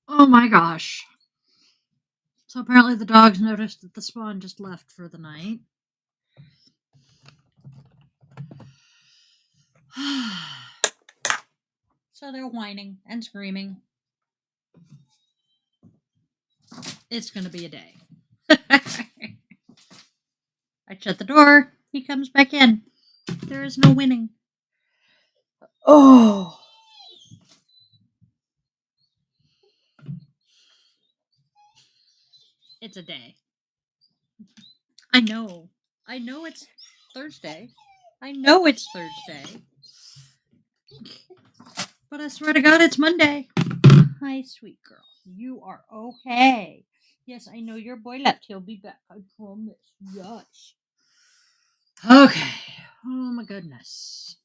Oh my gosh. So apparently the dogs noticed that the spawn just left for the night. So they're whining and screaming. It's going to be a day. I shut the door. He comes back in. There is no winning. Oh. It's a day. I know. I know it's Thursday. I know it's Thursday. But I swear to God, it's Monday. Hi, sweet girl. You are okay. Yes, I know your boy left. He'll be back. I promise. Yes. Okay. Oh my goodness.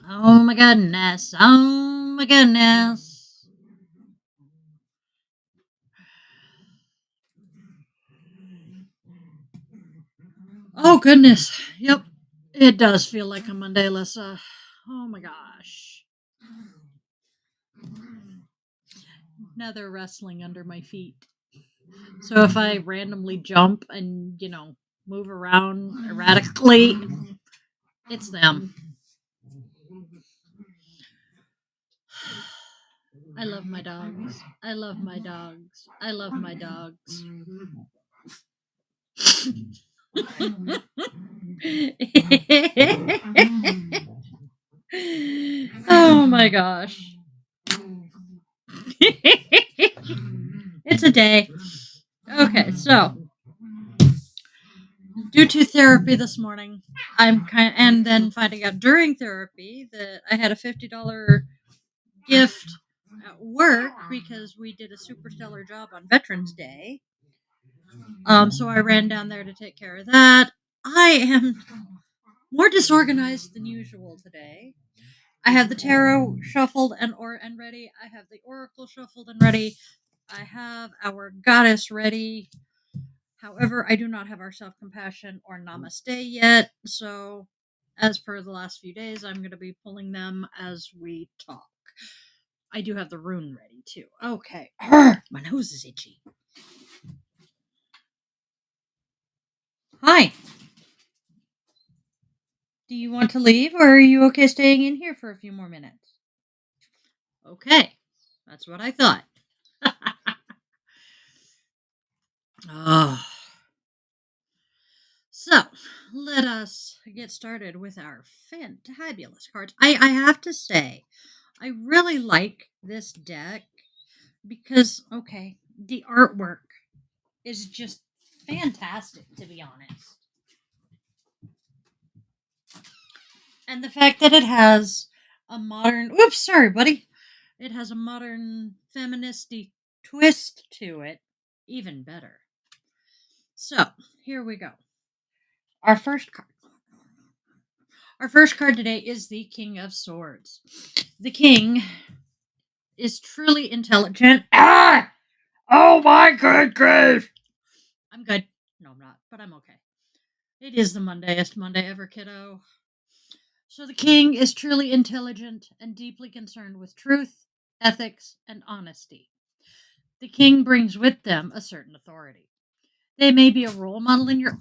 Oh my goodness. Oh my goodness. Oh goodness. Yep. It does feel like a Monday, Alyssa. Oh my gosh. Now they're wrestling under my feet. So if I randomly jump and, move around erratically, it's them. I love my dogs. I love my dogs. I love my dogs. Oh my gosh. It's a day. Okay, so due to therapy this morning, and then finding out during therapy that I had a $50 gift at work because we did a super stellar job on Veterans Day. So I ran down there to take care of that. I am more disorganized than usual today. I have the tarot shuffled and ready. I have the oracle shuffled and ready. I have our goddess ready. However, I do not have our self-compassion or namaste yet. So, as per the last few days, I'm going to be pulling them as we talk. I do have the rune ready too. Okay. My nose is itchy. Hi. Do you want to leave or are you okay staying in here for a few more minutes? Okay. That's what I thought. Oh. So, let us get started with our fantabulous cards. I have to say, I really like this deck because, okay, the artwork is just fantastic, to be honest. And the fact that it has a modern, oops, sorry, buddy. It has a modern feministy twist to it, even better. So, here we go. Our first card. Our first card today is the King of Swords. The King is truly intelligent. Ah! Oh my good grief! I'm good. No, I'm not, but I'm okay. It is the Mondayest Monday ever, kiddo. So the King is truly intelligent and deeply concerned with truth, ethics, and honesty. The King brings with them a certain authority. They may be a role model in your...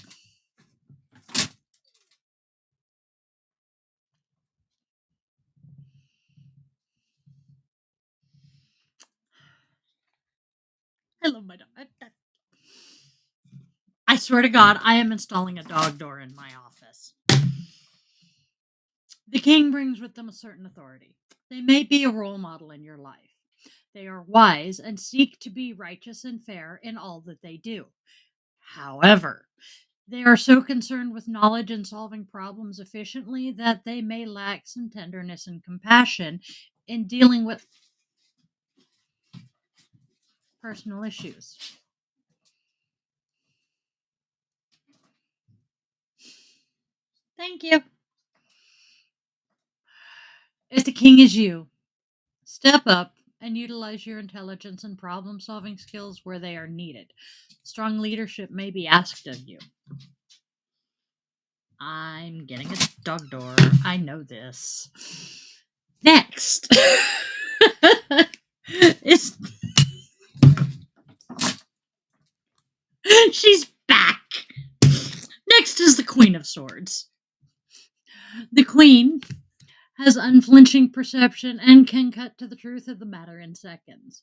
I love my dog. I swear to God, I am installing a dog door in my office. The King brings with them a certain authority. They may be a role model in your life. They are wise and seek to be righteous and fair in all that they do. However, they are so concerned with knowledge and solving problems efficiently that they may lack some tenderness and compassion in dealing with personal issues. Thank you. If the King is you, step up and utilize your intelligence and problem solving skills where they are needed. Strong leadership may be asked of you. I'm getting a dog door. I know this. Next. It's Swords. The Queen has unflinching perception and can cut to the truth of the matter in seconds.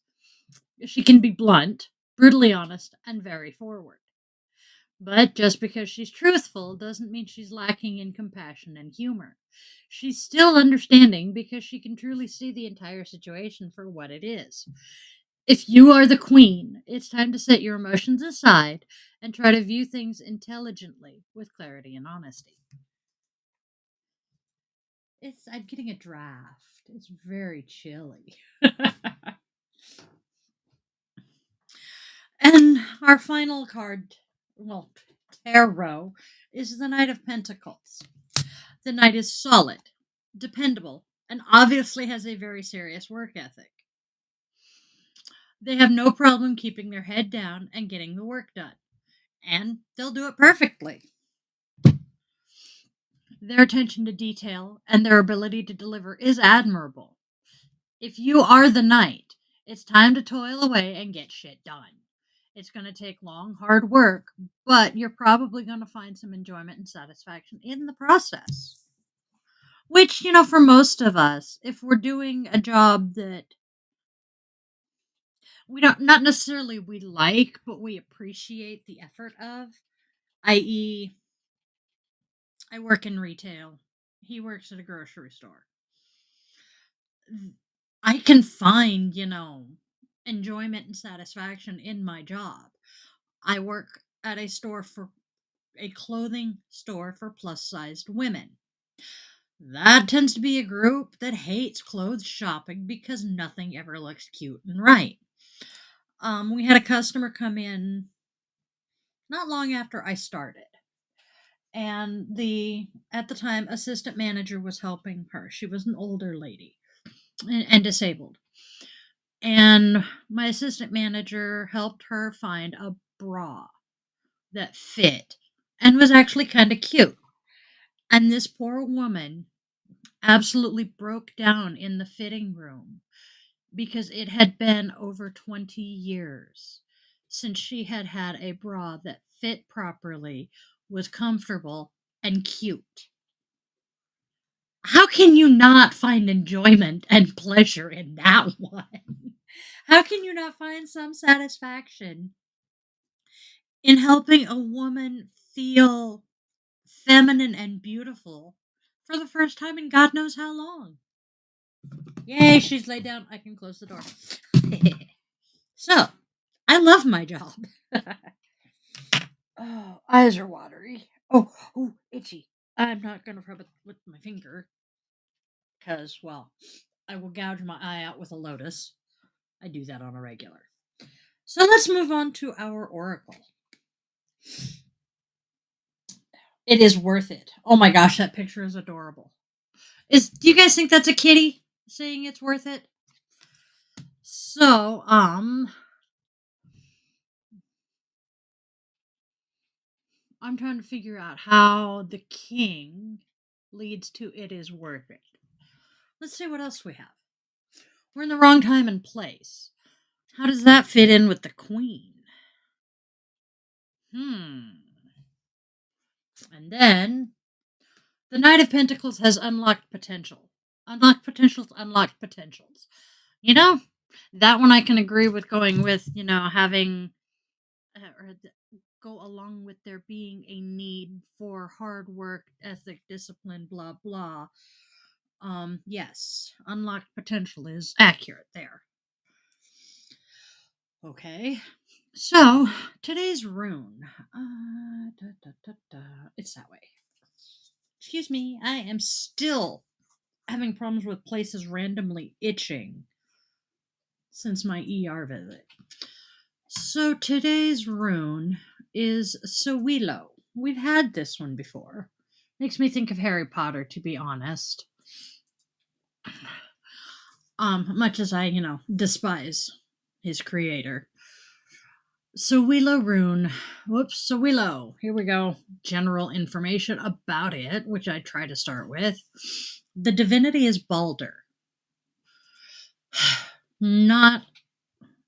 She can be blunt, brutally honest, and very forward. But just because she's truthful doesn't mean she's lacking in compassion and humor. She's still understanding because she can truly see the entire situation for what it is. If you are the queen, it's time to set your emotions aside and try to view things intelligently with clarity and honesty. I'm getting a draft. It's very chilly. And our final card, well, tarot, is the Knight of Pentacles. The Knight is solid, dependable, and obviously has a very serious work ethic. They have no problem keeping their head down and getting the work done, and they'll do it perfectly. Their attention to detail and their ability to deliver is admirable. If you are the knight, it's time to toil away and get shit done. It's going to take long, hard work, but you're probably going to find some enjoyment and satisfaction in the process. Which, for most of us, if we're doing a job that we don't, not necessarily we like, but we appreciate the effort of, i.e., I work in retail, he works at a grocery store. I can find, enjoyment and satisfaction in my job. I work at a clothing store for plus sized women. That tends to be a group that hates clothes shopping because nothing ever looks cute and right. We had a customer come in not long after I started, and the at the time assistant manager was helping her. She was an older lady and disabled. And my assistant manager helped her find a bra that fit and was actually kind of cute. And this poor woman absolutely broke down in the fitting room because it had been over 20 years since she had had a bra that fit properly, was comfortable, and cute. How can you not find enjoyment and pleasure in that one? How can you not find some satisfaction in helping a woman feel feminine and beautiful for the first time in God knows how long? Yay, she's laid down. I can close the door. So, I love my job. Oh, eyes are watery. Oh, itchy. I'm not going to rub it with my finger because, well, I will gouge my eye out with a lotus. I do that on a regular. So let's move on to our oracle. It is worth it. Oh my gosh, that picture is adorable. Do you guys think that's a kitty saying it's worth it? So, I'm trying to figure out how the king leads to it is worth it. Let's see what else we have. We're in the wrong time and place. How does that fit in with the queen? And then the Knight of Pentacles has unlocked potential. Unlocked potentials, unlocked potentials. That one I can agree with going with, having or go along with there being a need for hard work, ethic, discipline, blah, blah. Yes, unlocked potential is accurate there. Okay, so today's rune. It's that way. Excuse me, I am still having problems with places randomly itching since my ER visit. So today's rune is Sowilo. We've had this one before. Makes me think of Harry Potter, to be honest. Much as I, despise his creator. Sowilo rune. Whoops, Sowilo. Here we go. General information about it, which I try to start with. The divinity is Balder. Not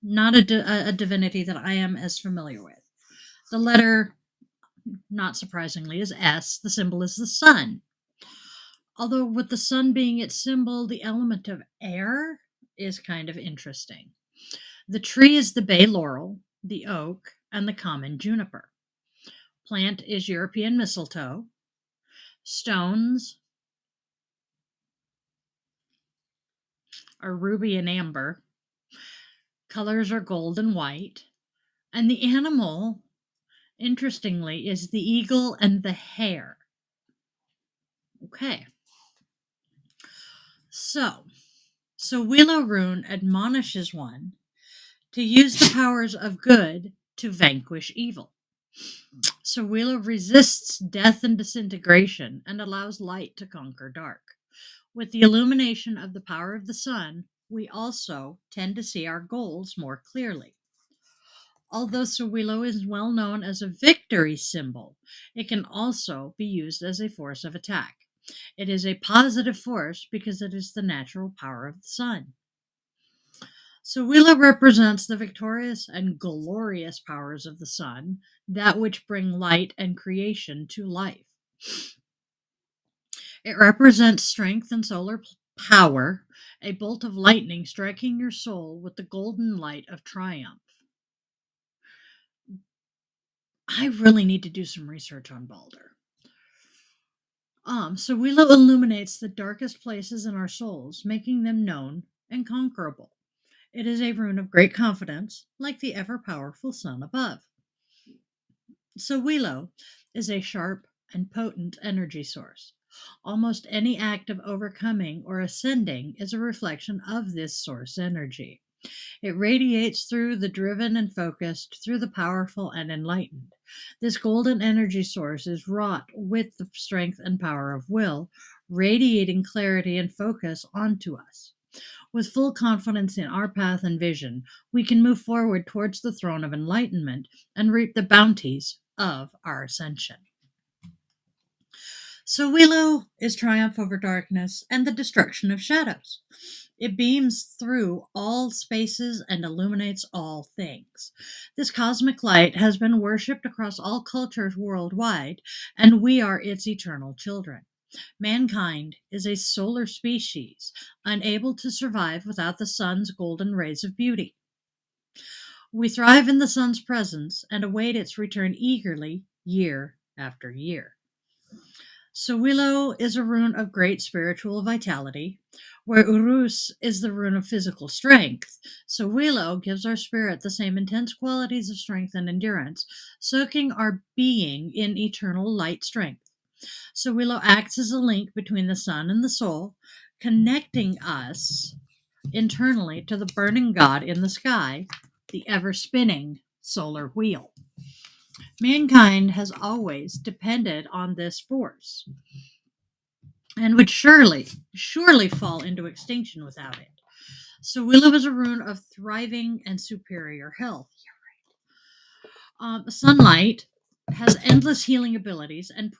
a divinity that I am as familiar with. The letter not surprisingly, is S. The symbol is the sun. Although, with the sun being its symbol, the element of air is kind of interesting. The tree is the bay laurel, the oak, and the common juniper. Plant is European mistletoe. Stones are ruby and amber. Colors are gold and white. And the animal, interestingly, is the eagle and the hare. Okay. So Willow Rune admonishes one to use the powers of good to vanquish evil. So Willow resists death and disintegration and allows light to conquer dark. With the illumination of the power of the sun, we also tend to see our goals more clearly. Although Willow is well known as a victory symbol, it can also be used as a force of attack. It is a positive force because it is the natural power of the sun. So Willow represents the victorious and glorious powers of the sun, that which bring light and creation to life. It represents strength and solar power, a bolt of lightning striking your soul with the golden light of triumph. I really need to do some research on Balder. So Willow illuminates the darkest places in our souls, making them known and conquerable. It is a rune of great confidence, like the ever-powerful sun above. So Willow is a sharp and potent energy source. Almost any act of overcoming or ascending is a reflection of this source energy. It radiates through the driven and focused, through the powerful and enlightened. This golden energy source is wrought with the strength and power of will, radiating clarity and focus onto us. With full confidence in our path and vision, we can move forward towards the throne of enlightenment and reap the bounties of our ascension. So Willow is triumph over darkness and the destruction of shadows. It beams through all spaces and illuminates all things. This cosmic light has been worshipped across all cultures worldwide, and we are its eternal children. Mankind is a solar species, unable to survive without the sun's golden rays of beauty. We thrive in the sun's presence and await its return eagerly year after year. So Willow is a rune of great spiritual vitality, where Urus is the rune of physical strength. So Willow gives our spirit the same intense qualities of strength and endurance, soaking our being in eternal light strength. So Willow acts as a link between the sun and the soul, connecting us internally to the burning God in the sky, the ever spinning solar wheel. Mankind has always depended on this force and would surely fall into extinction without it. So Willow is a rune of thriving and superior health. Sunlight has endless healing abilities and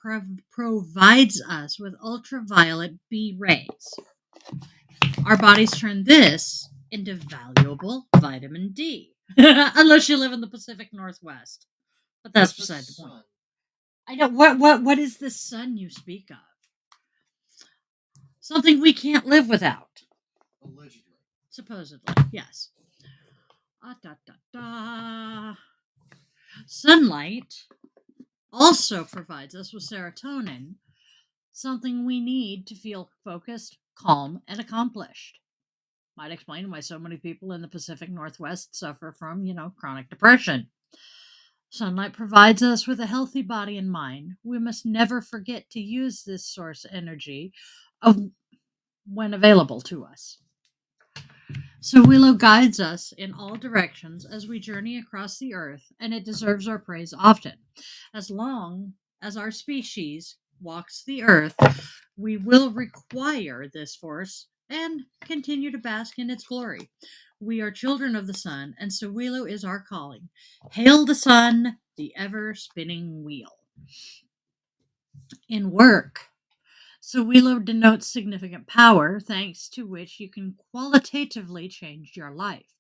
provides us with ultraviolet B rays. Our bodies turn this into valuable vitamin D, unless you live in the Pacific Northwest. But that's beside the point. I know what is the sun you speak of? Something we can't live without. Allegedly. Supposedly, yes. Sunlight also provides us with serotonin, something we need to feel focused, calm, and accomplished. Might explain why so many people in the Pacific Northwest suffer from, chronic depression. Sunlight provides us with a healthy body and mind. We must never forget to use this source energy when available to us. So Willow guides us in all directions as we journey across the earth, and it deserves our praise often. As long as our species walks the earth, we will require this force and continue to bask in its glory. We are children of the sun, and so Willow is our calling. Hail the sun, the ever-spinning wheel. In work, so Willow denotes significant power, thanks to which you can qualitatively change your life.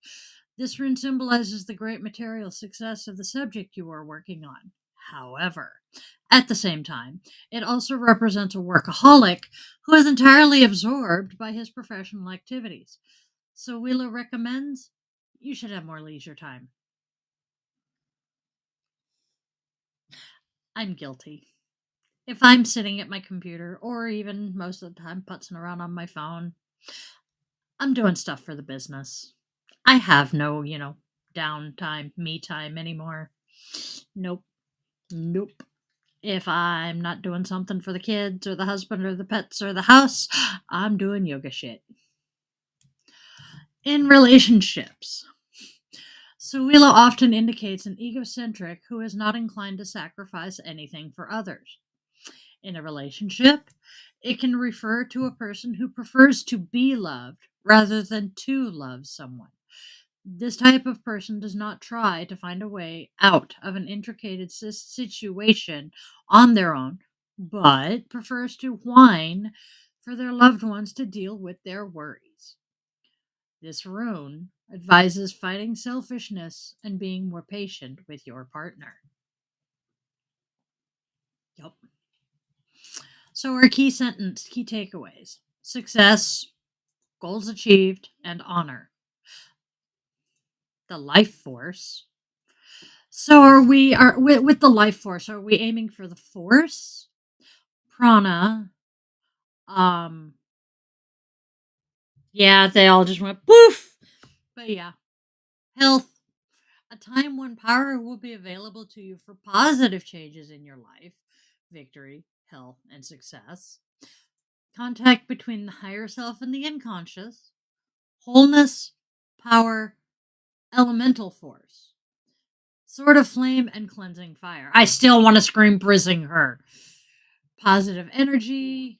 This rune symbolizes the great material success of the subject you are working on. However, at the same time, it also represents a workaholic who is entirely absorbed by his professional activities. So Willow recommends you should have more leisure time. I'm guilty. If I'm sitting at my computer, or even most of the time putzing around on my phone, I'm doing stuff for the business. I have no, downtime, me time anymore. Nope. Nope. If I'm not doing something for the kids or the husband or the pets or the house, I'm doing yoga shit. In relationships, Suilo often indicates an egocentric who is not inclined to sacrifice anything for others. In a relationship, it can refer to a person who prefers to be loved rather than to love someone. This type of person does not try to find a way out of an intricate situation on their own, but prefers to whine for their loved ones to deal with their worries. This rune advises fighting selfishness and being more patient with your partner. Yep. So, our key takeaways: success, goals achieved, and honor. The life force. So, with the life force, are we aiming for the force, prana? Um, yeah, they all just went poof. But yeah, health, a time when power will be available to you for positive changes in your life, victory, health, and success. Contact between the higher self and the unconscious, wholeness, power, elemental force, sword of flame, and cleansing fire. I still want to scream brizzing her. Positive energy,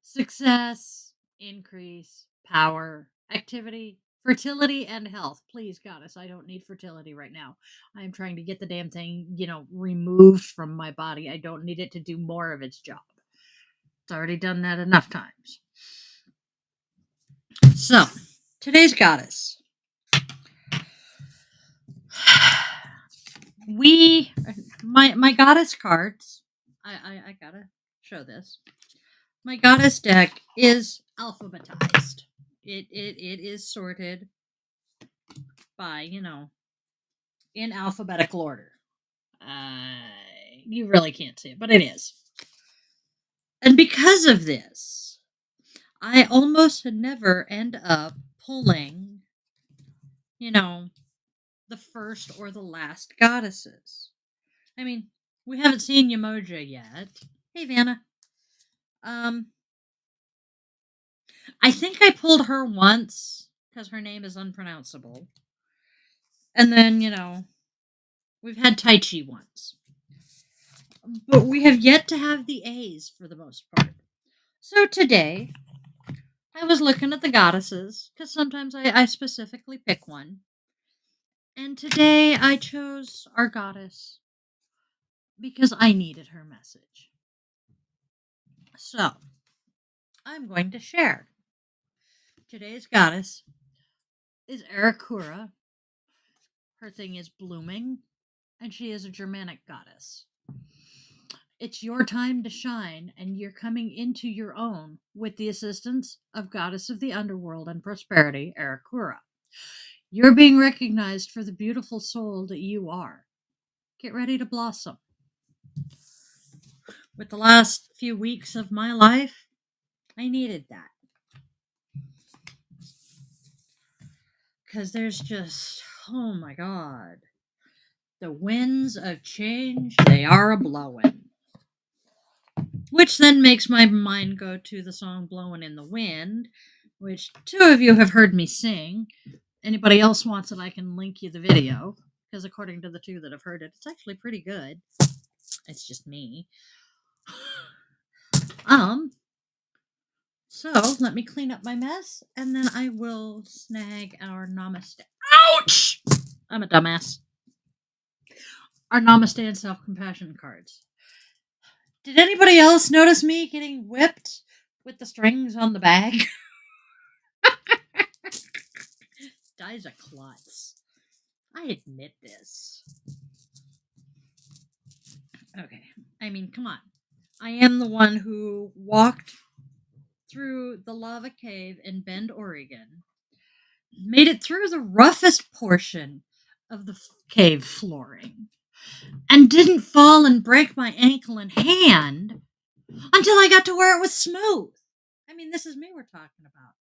success, increase, power, activity, fertility, and health. Please, goddess, I don't need fertility right now. I am trying to get the damn thing, removed from my body. I don't need it to do more of its job. It's already done that enough times. So, today's goddess. My goddess cards. I gotta show this. My goddess deck is alphabetized. It is sorted by, in alphabetical order. You really can't see it, but it is. And because of this, I almost never end up pulling, the first or the last goddesses. I mean, we haven't seen Yamoja yet. Hey, Vanna. Um, I think I pulled her once because her name is unpronounceable. And then, we've had Tai Chi once. But we have yet to have the A's for the most part. So today, I was looking at the goddesses because sometimes I specifically pick one. And today I chose our goddess because I needed her message. So, I'm going to share. Today's goddess is Arakura. Her thing is blooming, and she is a Germanic goddess. It's your time to shine, and you're coming into your own with the assistance of Goddess of the Underworld and Prosperity, Arakura. You're being recognized for the beautiful soul that you are. Get ready to blossom. With the last few weeks of my life, I needed that. Because there's just, oh my God. The winds of change, they are a blowing. Which then makes my mind go to the song Blowing in the Wind, which 2 of you have heard me sing. Anybody else wants it, I can link you the video. Because according to the 2 that have heard it, it's actually pretty good. It's just me. So let me clean up my mess, and then I will snag our Namaste. Ouch! I'm a dumbass. Our Namaste and self-compassion cards. Did anybody else notice me getting whipped with the strings on the bag? Guy's a klutz. I admit this. Okay. I mean, come on. I am the one who walked through the lava cave in Bend, Oregon, made it through the roughest portion of the cave flooring, and didn't fall and break my ankle and hand until I got to where it was smooth. I mean, this is me we're talking about.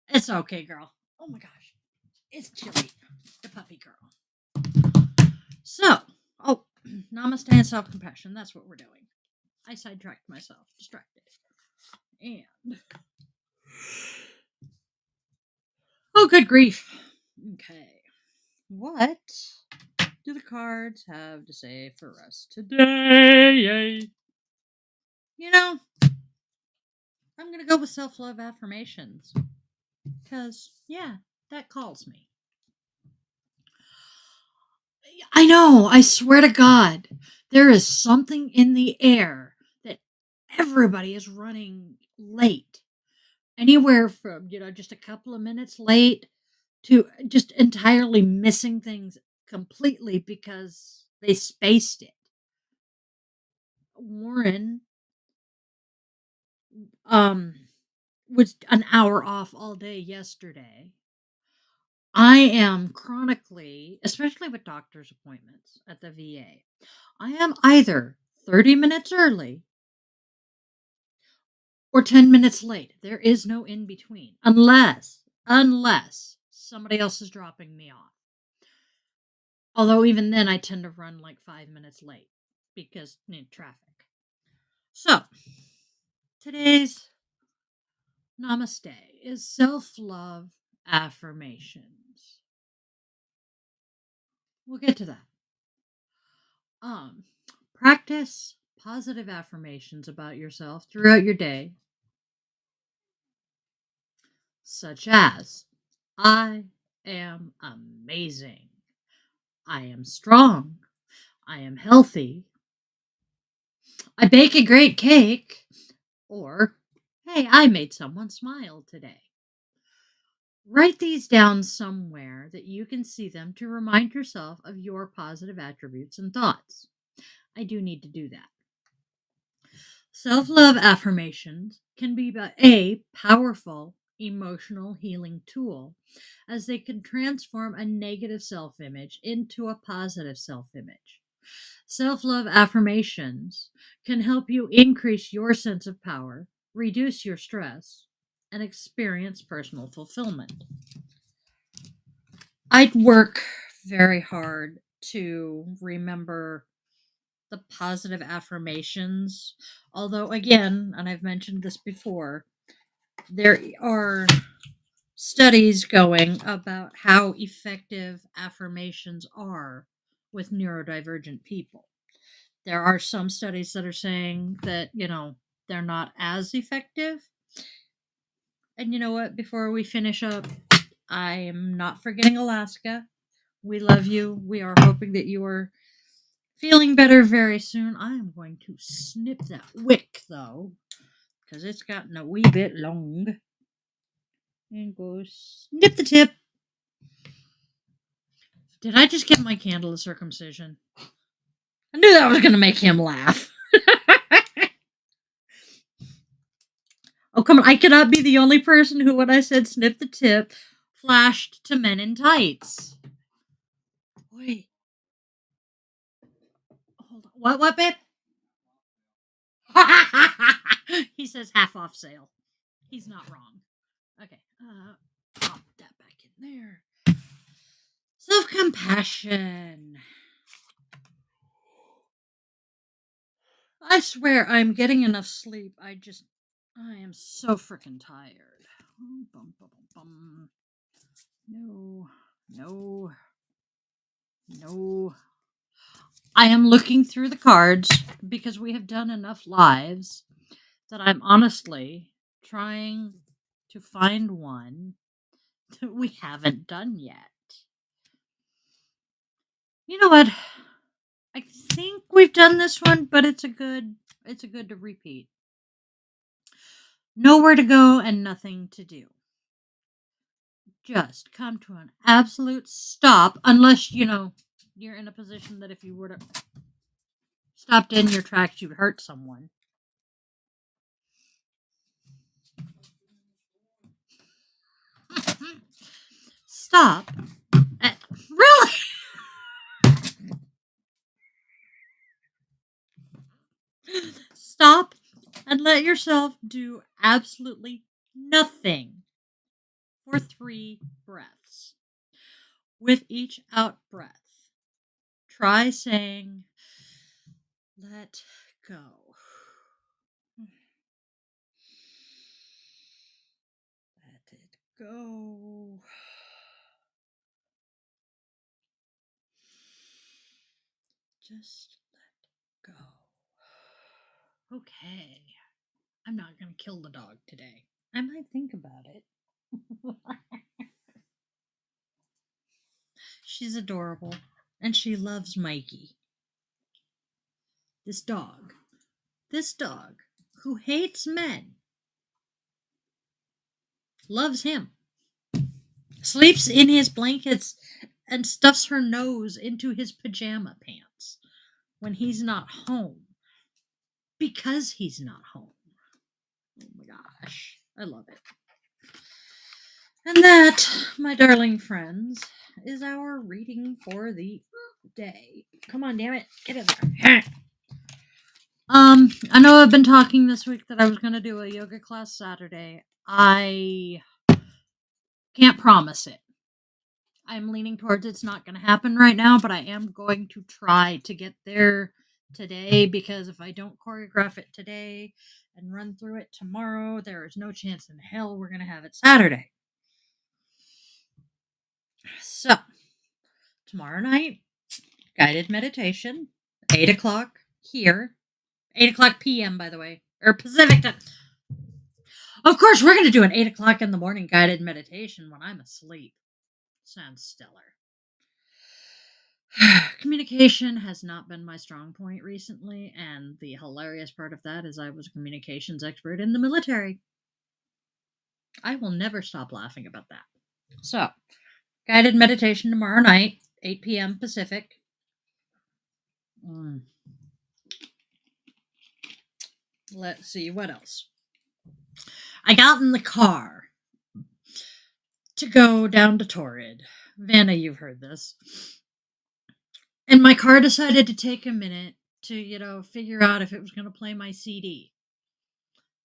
It's okay, girl. Oh my gosh. It's chilly. The puppy girl. So, namaste and self compassion. That's what we're doing. I sidetracked myself, distracted. And, oh, good grief. Okay. What do the cards have to say for us today? You know, I'm going to go with self love affirmations. Because, yeah, that calls me. I know, I swear to God, there is something in the air that everybody is running late. Anywhere from, just a couple of minutes late to just entirely missing things completely because they spaced it. Warren was an hour off all day yesterday. I am chronically, especially with doctor's appointments at the VA, I am either 30 minutes early or 10 minutes late. There is no in between unless somebody else is dropping me off. Although even then I tend to run like 5 minutes late because traffic. So, today's namaste is self-love affirmations. We'll get to that. Practice positive affirmations about yourself throughout your day, such as I am amazing. I am strong. I am healthy. I bake a great cake. Or, hey, I made someone smile today. Write these down somewhere that you can see them to remind yourself of your positive attributes and thoughts. I do need to do that. Self love affirmations can be a powerful emotional healing tool as they can transform a negative self image into a positive self image. Self love affirmations can help you increase your sense of power, reduce your stress, and experience personal fulfillment. I'd work very hard to remember the positive affirmations. Although, again, and I've mentioned this before, there are studies going about how effective affirmations are with neurodivergent people. There are some studies that are saying that, they're not as effective. And you know what? Before we finish up, I am not forgetting Alaska. We love you. We are hoping that you are feeling better very soon. I am going to snip that wick, though, because it's gotten a wee bit long. And go snip the tip. Did I just give my candle a circumcision? I knew that was going to make him laugh. Oh, come on. I cannot be the only person who, when I said snip the tip, flashed to men in tights. Wait. Hold on. What, babe? He says half off sale. He's not wrong. Okay. Pop that back in there. Self compassion. I swear I'm getting enough sleep. I am so freaking tired. No, no, no. I am looking through the cards because we have done enough lives that I'm honestly trying to find one that we haven't done yet. You know what? I think we've done this one, but it's a good to repeat. Nowhere to go and nothing to do. Just come to an absolute stop unless, you're in a position that if you were to stopped in your tracks, you'd hurt someone. Stop. Really? Stop and let yourself do absolutely nothing for 3 breaths. With each out breath, try saying, let go. Let it go. Just let go. Okay. I'm not going to kill the dog today. I might think about it. She's adorable. And she loves Mikey. This dog. Who hates men. Loves him. Sleeps in his blankets and stuffs her nose into his pajama pants when he's not home. Because he's not home. Oh my gosh. I love it. And that, my darling friends, is our reading for the day. Come on, damn it. Get in there. I know I've been talking this week that I was going to do a yoga class Saturday. I can't promise it. I'm leaning towards it's not going to happen right now, but I am going to try to get there today, because if I don't choreograph it today and run through it tomorrow, there is no chance in hell we're going to have it Saturday. So, tomorrow night, guided meditation, 8 o'clock here. 8 o'clock p.m., by the way, or Pacific time. Of course, we're going to do an 8 o'clock in the morning guided meditation when I'm asleep. Sounds stellar. Communication has not been my strong point recently, and the hilarious part of that is I was a communications expert in the military. I will never stop laughing about that. So, guided meditation tomorrow night, 8 p.m. Pacific. Let's see, what else? I got in the car to go down to Torrid. Vanna, you've heard this. And my car decided to take a minute to, figure out if it was going to play my CD.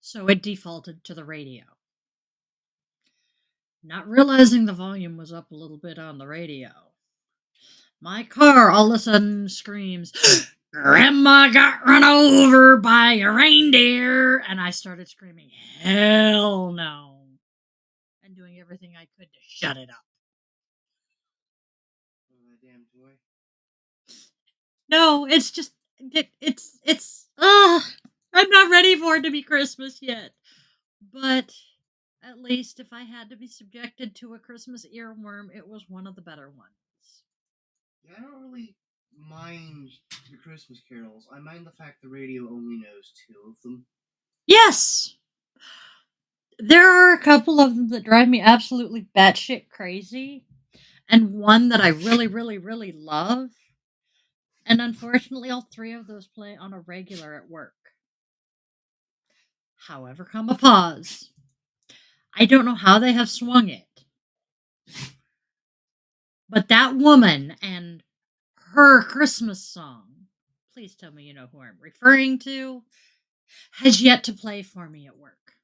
So it defaulted to the radio. Not realizing the volume was up a little bit on the radio, my car all of a sudden screams, "Grandma got run over by a reindeer!" And I started screaming, "Hell no!" and doing everything I could to shut it up. Oh, that damn toy. No, it's just I'm not ready for it to be Christmas yet. But at least if I had to be subjected to a Christmas earworm, it was one of the better ones. Yeah, I don't really mind the Christmas carols. I mind the fact the radio only knows 2 of them. Yes! There are a couple of them that drive me absolutely batshit crazy, and one that I really, really, really love. And unfortunately, all 3 of those play on a regular at work. However, come a pause. I don't know how they have swung it. But that woman and her Christmas song, please tell me you know who I'm referring to, has yet to play for me at work.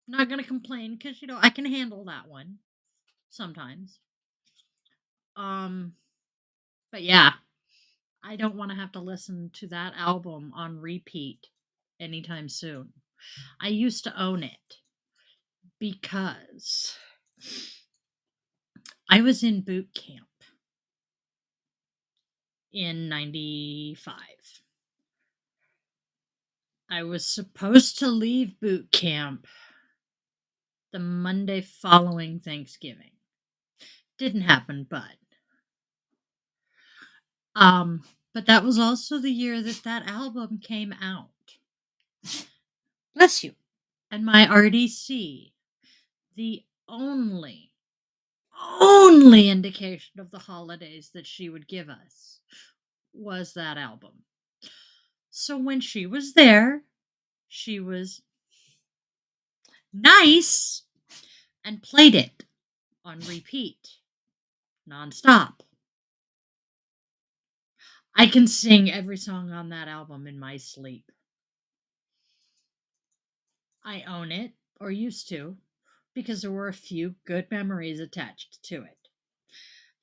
I'm not going to complain because, I can handle that one sometimes. But yeah, I don't want to have to listen to that album on repeat anytime soon. I used to own it because I was in boot camp in 95. I was supposed to leave boot camp the Monday following Thanksgiving. Didn't happen, but that was also the year that album came out. Bless you. And my RDC, the only indication of the holidays that she would give us was that album. So when she was there, she was nice and played it on repeat, nonstop. I can sing every song on that album in my sleep. I own it, or used to, because there were a few good memories attached to it.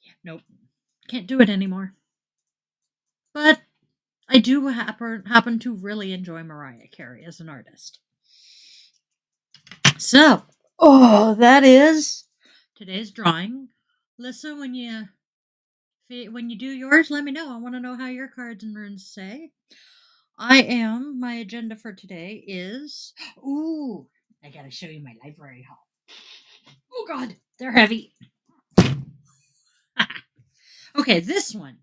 Yeah, nope, can't do it anymore. But I do happen to really enjoy Mariah Carey as an artist. So, that is today's drawing. Listen, when you do yours, let me know. I want to know how your cards and runes say. My agenda for today is, ooh, I gotta show you my library haul. Oh God, they're heavy. Okay, this one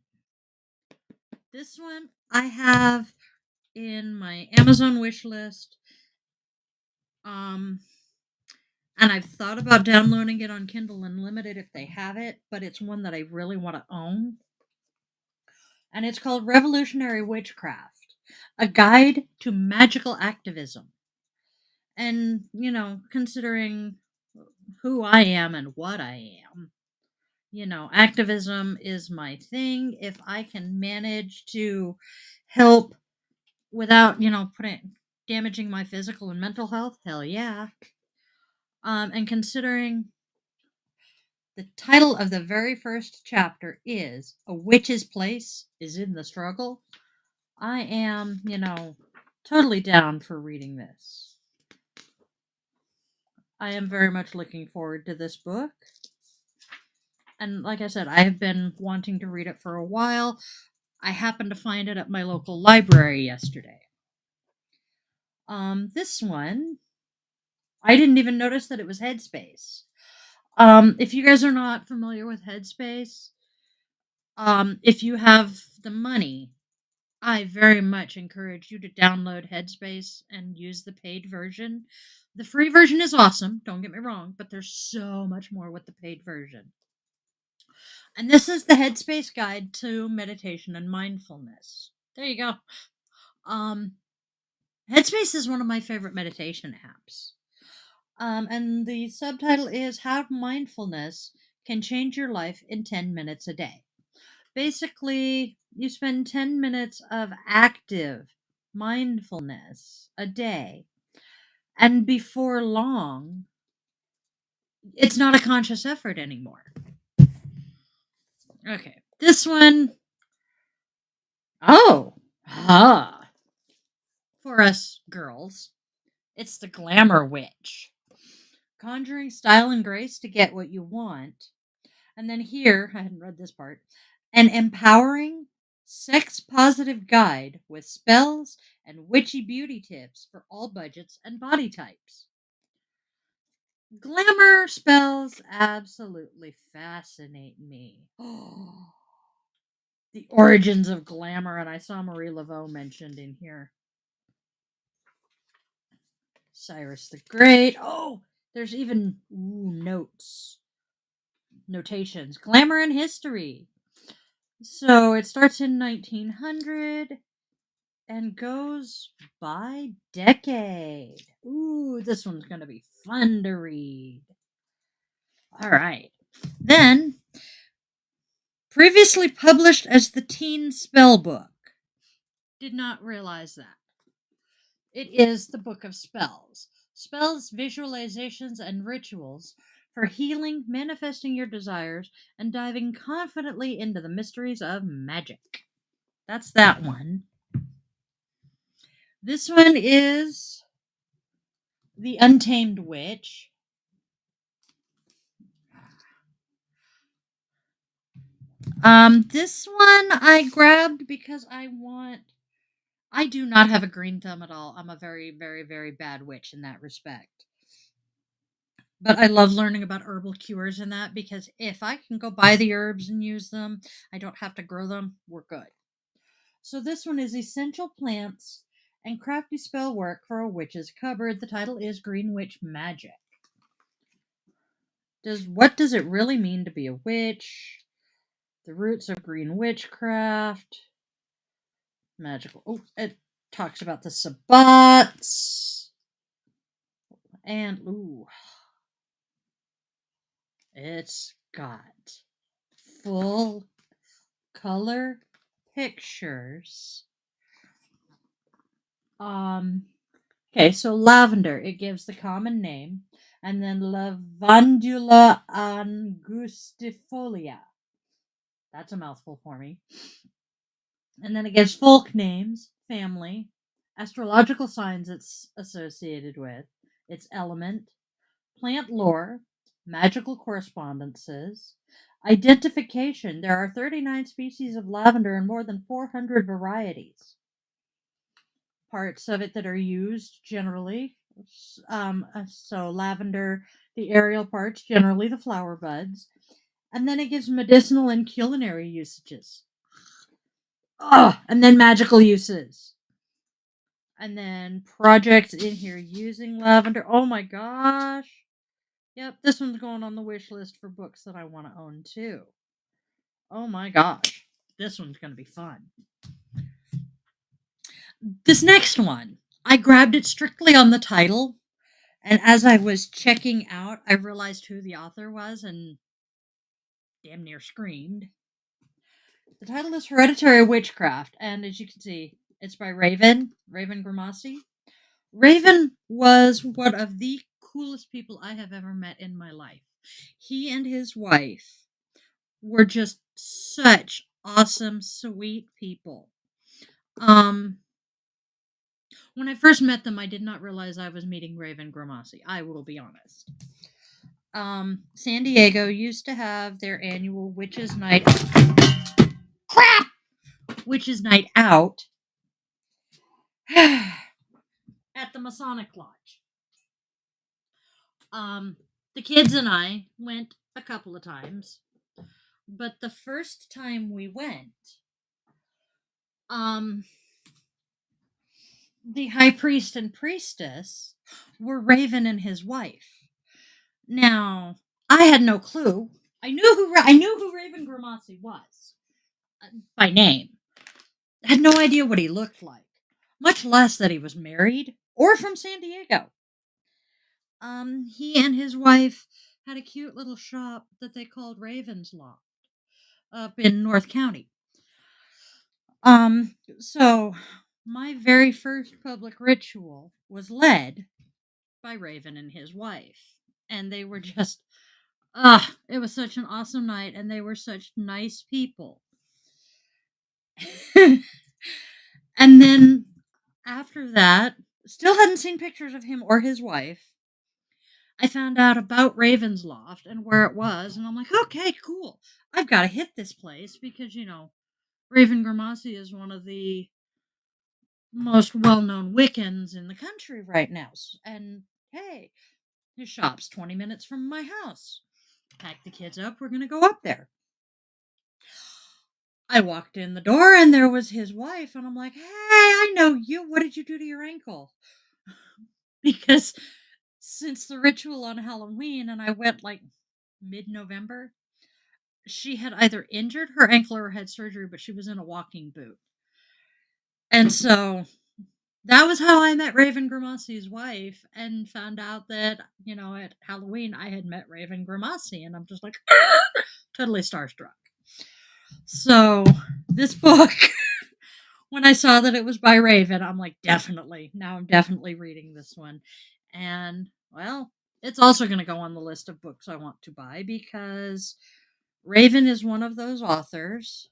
I have in my Amazon wish list. Um, and I've thought about downloading it on Kindle Unlimited if they have it, but it's one that I really want to own. And it's called Revolutionary Witchcraft, a guide to magical activism. And, considering who I am and what I am, activism is my thing. If I can manage to help without, putting damaging my physical and mental health, hell yeah. And considering the title of the very first chapter is A Witch's Place is in the Struggle, I am, totally down for reading this. I am very much looking forward to this book. And like I said, I have been wanting to read it for a while. I happened to find it at my local library yesterday. This one, I didn't even notice that it was Headspace. If you guys are not familiar with Headspace, if you have the money, I very much encourage you to download Headspace and use the paid version. The free version is awesome, don't get me wrong, but there's so much more with the paid version. And this is the Headspace Guide to Meditation and Mindfulness. There you go. Headspace is one of my favorite meditation apps. And the subtitle is How Mindfulness Can Change Your Life in 10 Minutes a Day. Basically, you spend 10 minutes of active mindfulness a day. And before long, it's not a conscious effort anymore. Okay, this one. Oh, for us girls, it's the Glamour Witch. Conjuring style and grace to get what you want. And then here, I hadn't read this part, an empowering, sex positive guide with spells and witchy beauty tips for all budgets and body types. Glamour spells absolutely fascinate me. The origins of glamour, and I saw Marie Laveau mentioned in here. Cyrus the Great. Oh, there's even notations. Glamour and history. So it starts in 1900 and goes by decade. Ooh, this one's going to be fun to read. All right. Then, previously published as the Teen Spell Book. Did not realize that. It is the Book of Spells. Spells, visualizations, and rituals for healing, manifesting your desires, and diving confidently into the mysteries of magic. That's that one. This one is The Untamed Witch. This one I grabbed because I do not have a green thumb at all. I'm a very, very, very bad witch in that respect. But I love learning about herbal cures and that because if I can go buy the herbs and use them, I don't have to grow them, we're good. So this one is Essential Plants and Crafty Spell Work for a Witch's Cupboard. The title is Green Witch Magic. What does it really mean to be a witch? The roots of green witchcraft. Magical. talks about the sabbats. And, ooh, it's got full color pictures. Okay, so lavender, it gives the common name. And then Lavandula angustifolia. That's a mouthful for me. And then it gives folk names, family, astrological signs it's associated with, its element, plant lore, magical correspondences, identification. There are 39 species of lavender and more than 400 varieties. Parts of it that are used generally. So lavender, the aerial parts, generally the flower buds. And then it gives medicinal and culinary usages. And then magical uses. And then projects in here using lavender. Oh my gosh. Yep, this one's going on the wish list for books that I want to own too. Oh my gosh. This one's going to be fun. This next one, I grabbed it strictly on the title. And as I was checking out, I realized who the author was and damn near screamed. The title is Hereditary Witchcraft. And as you can see, it's by Raven Gramassi. Raven was one of the coolest people I have ever met in my life. He and his wife were just such awesome, sweet people. When I first met them, I did not realize I was meeting Raven Gramassi. I will be honest. San Diego used to have their annual Witches Night. Crap! Witches Night Out at the Masonic Lodge. The kids and I went a couple of times, but the first time we went, the high priest and priestess were Raven and his wife. Now, I had no clue. I knew who Raven Gramassi was by name. I had no idea what he looked like, much less that he was married or from San Diego. He and his wife had a cute little shop that they called Raven's Loft up in North County. So my very first public ritual was led by Raven and his wife. And they were just, it was such an awesome night, and they were such nice people. And then after that, still hadn't seen pictures of him or his wife. I found out about Raven's Loft and where it was, and I'm like, okay, cool. I've got to hit this place because, Raven Gramassi is one of the most well-known Wiccans in the country right now. And hey, his shop's 20 minutes from my house. Pack the kids up, we're going to go up there. I walked in the door and there was his wife, and I'm like, hey, I know you. What did you do to your ankle? Because since the ritual on Halloween, and I went like mid-November, she had either injured her ankle or had surgery, but she was in a walking boot. And so that was how I met Raven Gramassi's wife, and found out that, at Halloween I had met Raven Gramassi, and I'm just like, totally starstruck. So this book, when I saw that it was by Raven, I'm like, definitely. Now I'm definitely reading this one. And, well, it's also going to go on the list of books I want to buy because Raven is one of those authors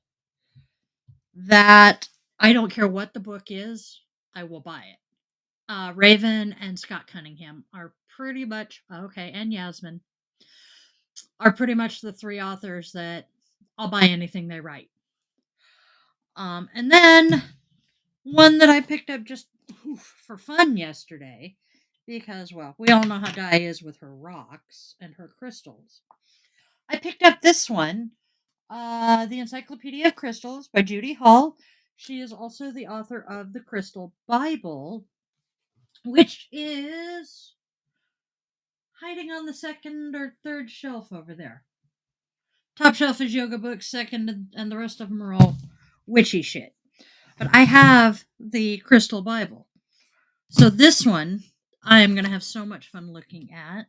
that I don't care what the book is, I will buy it. Raven and Scott Cunningham are pretty much, okay, and Yasmin, are pretty much the three authors that I'll buy anything they write. And then one that I picked up just for fun yesterday, because, well, we all know how Di is with her rocks and her crystals. I picked up this one, The Encyclopedia of Crystals by Judy Hall. She is also the author of the Crystal Bible, which is hiding on the second or third shelf over there. Top shelf is yoga books, second, and the rest of them are all witchy shit. But I have the Crystal Bible. So this one I am going to have so much fun looking at.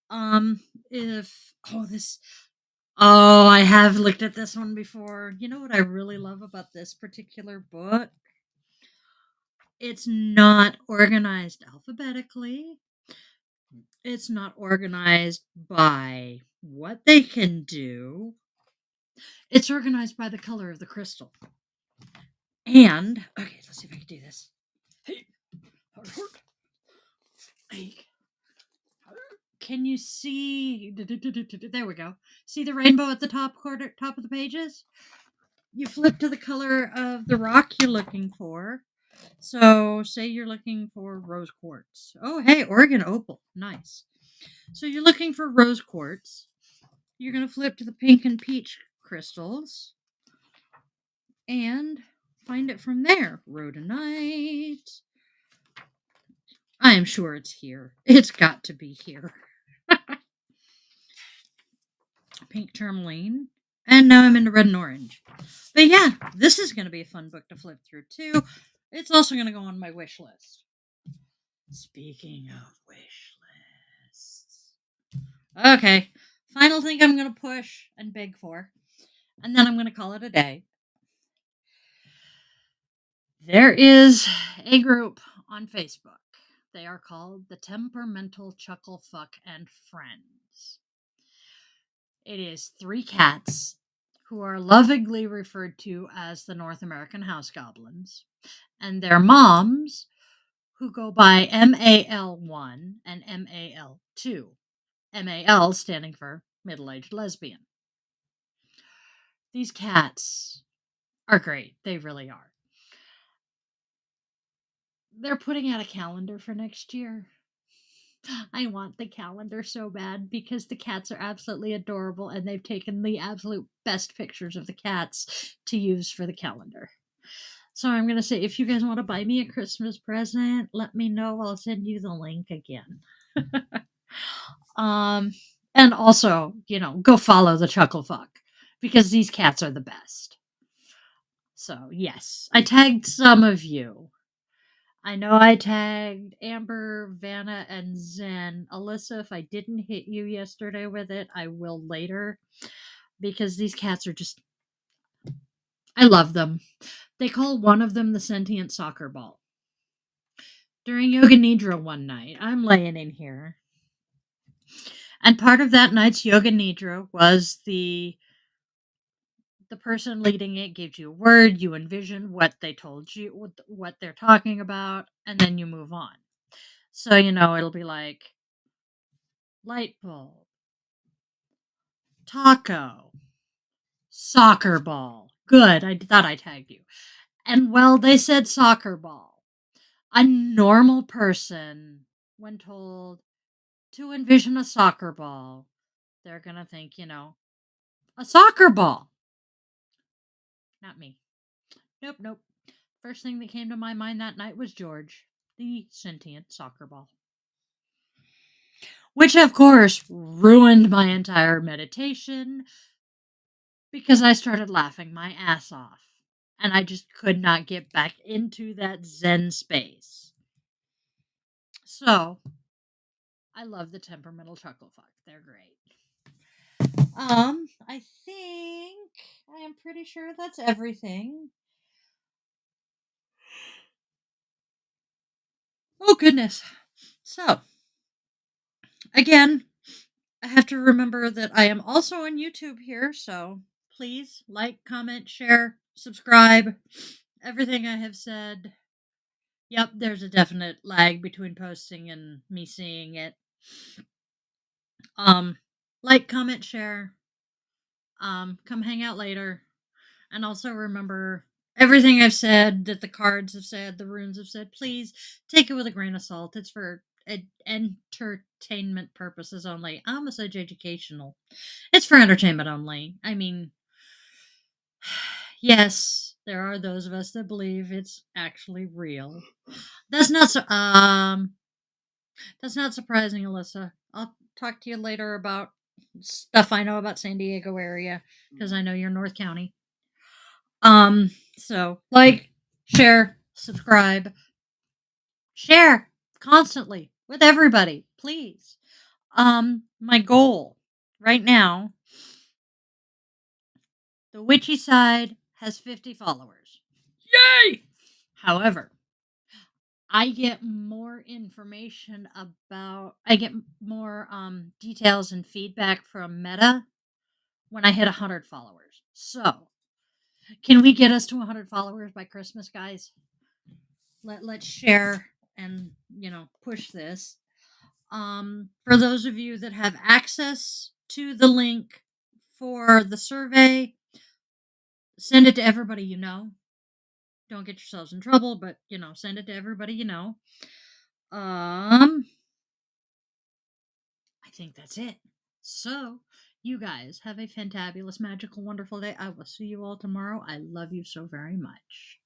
Um if oh this oh, I have looked at this one before. You know what I really love about this particular book? It's not organized alphabetically. It's not organized by what they can do. It's organized by the color of the crystal. And, okay, let's see if I can do this. Can you see? There we go. See the rainbow at the top of the pages? You flip to the color of the rock you're looking for. So, say you're looking for rose quartz. Oh, hey, Oregon opal. Nice. So, you're looking for rose quartz. You're going to flip to the pink and peach crystals and find it from there. Rhodonite. I am sure it's here. It's got to be here. Pink tourmaline. And now I'm into red and orange. But yeah, this is going to be a fun book to flip through too. It's also going to go on my wish list. Speaking of wish lists. Okay. Final thing I'm going to push and beg for. And then I'm going to call it a day. There is a group on Facebook. They are called the Temperamental Chuckle Fuck and Friends. It is 3 cats who are lovingly referred to as the North American House Goblins, and their moms who go by MAL1 and MAL2. MAL standing for middle-aged lesbian. These cats are great. They really are. They're putting out a calendar for next year. I want the calendar so bad because the cats are absolutely adorable and they've taken the absolute best pictures of the cats to use for the calendar. So I'm going to say, if you guys want to buy me a Christmas present, let me know. I'll send you the link again. And also, go follow the Chuckle Fuck because these cats are the best. So, yes, I tagged some of you. I know I tagged Amber, Vanna, and Zen. Alyssa, if I didn't hit you yesterday with it, I will later. Because these cats are just. I love them. They call one of them the sentient soccer ball. During Yoga Nidra one night, I'm laying in here. And part of that night's Yoga Nidra was the person leading it gives you a word, you envision what they told you, what they're talking about, and then you move on. So, it'll be like light bulb, taco, soccer ball. Good, I thought I tagged you. And well, they said soccer ball. A normal person, when told to envision a soccer ball, they're going to think, a soccer ball. Not me. Nope. First thing that came to my mind that night was George, the sentient soccer ball. Which, of course, ruined my entire meditation because I started laughing my ass off. And I just could not get back into that Zen space. So, I love the temperamental chuckle fuck. They're great. I think I am pretty sure that's everything. Oh, goodness. So, again, I have to remember that I am also on YouTube here, so please like, comment, share, subscribe. Everything I have said. Yep, there's a definite lag between posting and me seeing it. Like, comment, share. Come hang out later. And also remember everything I've said, that the cards have said, the runes have said, please take it with a grain of salt. It's for entertainment purposes only. I almost said educational. It's for entertainment only. I mean, yes, there are those of us that believe it's actually real. That's not surprising, Alyssa. I'll talk to you later about stuff I know about San Diego area because I know you're North County. So, like, share, subscribe, share constantly with everybody, please. My goal right now, the witchy side has 50 followers. Yay! However, I get more information about, I get more details and feedback from Meta when I hit 100 followers. So, can we get us to 100 followers by Christmas, guys? Let's share and, push this. For those of you that have access to the link for the survey, send it to everybody you know. Don't get yourselves in trouble, but send it to everybody you know. I think that's it. So, you guys have a fantabulous, magical, wonderful day. I will see you all tomorrow. I love you so very much.